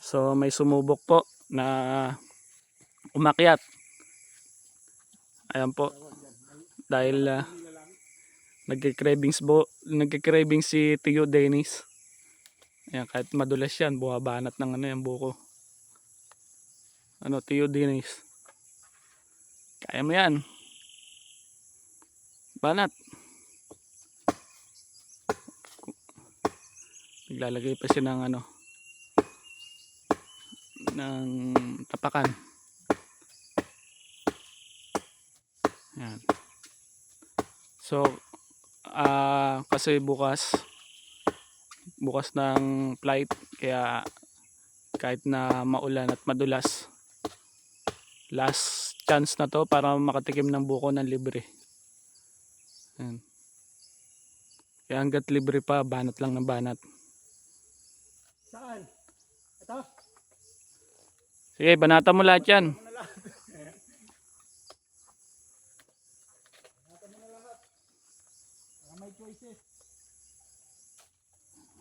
So may sumubok po na umakyat. Ayan po. Dahil nagki-craving si Tio Dennis. Ayan, kahit madulas yan, buhabanat ng ano yung buko. Ano, Tio Dennis. Kaya mo yan. Banat. Naglalagay pa siya ng ano, ng tapakan. Ayan. So, kasi bukas ng flight, kaya kahit na maulan at madulas, last chance na to para makatikim ng buko ng libre. Ayan. Kaya hanggat libre pa, banat lang ng banat. Saan? Ito? Sige, banata mo lahat yan. May choices.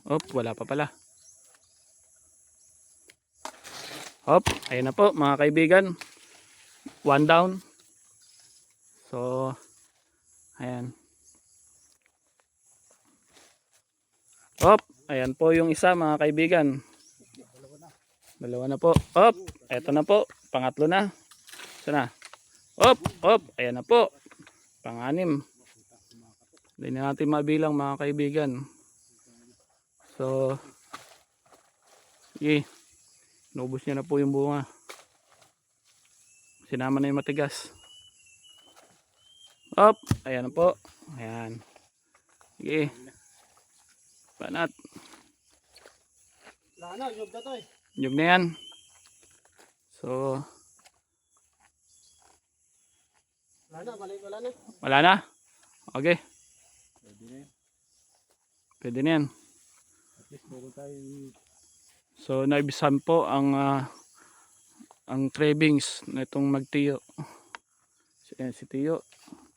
Op, wala pa pala. Hop, ayun na po mga kaibigan. One down. So, ayan. Hop, ayan po yung isa mga kaibigan. Dalawa na po. Hop, eto na po. Pangatlo na. Ito na. Hop, hop, ayan na po. Pang-anim. Hindi na natin mabilang mga kaibigan. So, sige. Inubos niya na po yung bunga. Sinama na yung matigas. Hop, ayan na po. Ayan. Sige. Banat. Wala na, yun na to eh. Nyug na yan. So, Wala na, wala na. wala na. Okay. Pwede na yan. At least meron tayong... So, naibisan po ang cravings na itong magtiyo. Si Tiyo.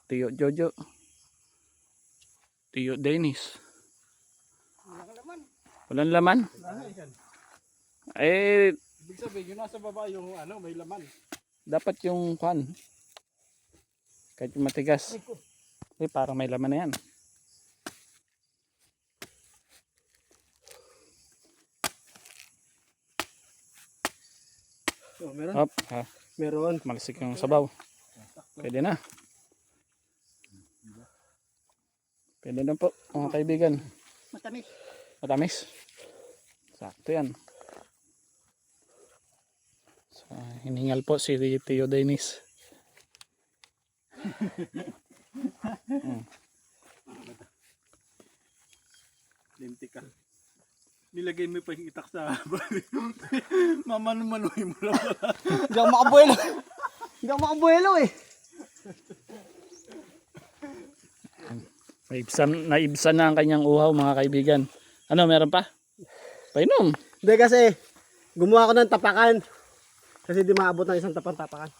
Tiyo Jojo. Tiyo Dennis. Walang laman. Walang laman? Wala na yan. Eh, Ibig sabihin, yung nasa baba yung ano, may laman. dapat yung kwan. Kahit yung matigas. Eh, parang may laman na yan. Oh, meron? Hop, ha. Meron. Malasik yung sabaw. Pwede na. Pwede na po mga kaibigan. Matamis. Matamis. Sakto yan. So, hiningal po si Tio Dennis. Lintik ka. Nilagay mo pa yung itak sa mamano-manoy mo lang pala. Hindi ako makabuelo. Hindi ako makabuelo eh. Naibsan na ang kanyang uhaw mga kaibigan. Ano, meron pa? Painom. Hindi kasi, gumawa ko ng tapakan. Kasi di maabot ng isang tapakan.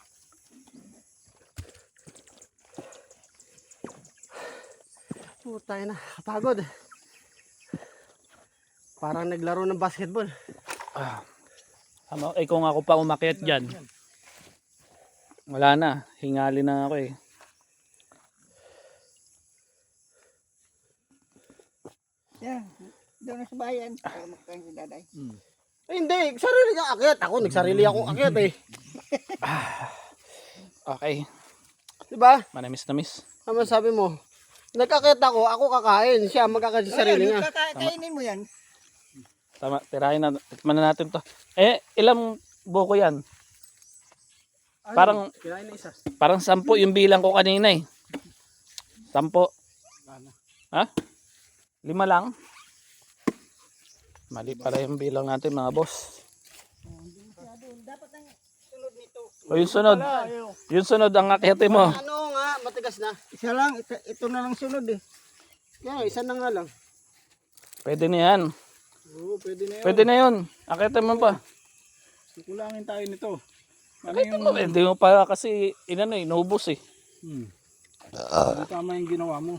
Putay na, kapagod. Parang naglaro ng basketball. Ano, kung ako pa umakyat dyan. Wala na. Hingali na ako eh. Yeah, doon na sa bayan. Para makakain si daday. Eh, hindi, sarili niya akyat. Ako, nagsarili akong akyat eh. Okay. Diba? Manamis-namis. Ano sabi mo? Nagkakyat ako kakain. Siya magkakain sa sarili niya. Kakainin mo yan. Tama, tirahin na. Tikman na natin to. Eh, ilang buko yan? Parang, Kinain na isa. parang 10 yung bilang ko kanina eh. 10. Ha? 5 lang? Mali pala yung bilang natin mga boss. Dapat ang sunod nito. O yung sunod. Yung sunod ang akyate mo. Ano nga, matigas na. Isa lang, ito na lang sunod eh. Kaya, isa na nga lang. Pwede na yan. Oo, pwede na yun. Pwede na yun. Akyate mo pa. Kulangin tayo nito. Akyate mo. Hindi mo pa kasi inubos eh. Hindi tama yung ginawa mo.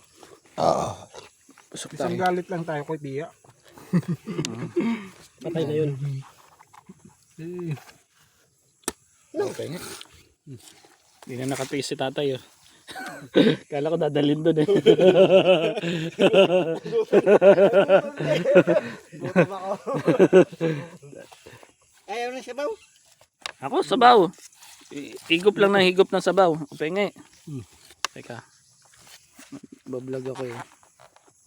Busog Isang tayo. galit lang tayo kay Tia. Patay na yun. Okay nga. Hindi na nakatiis si tatay oh. Kala ko dadalhin doon eh. Gutom ako. Ayaw na sabaw. Ako, sabaw. Higop lang ng higop ng sabaw. Okay nga eh. Teka. Bablog ako eh.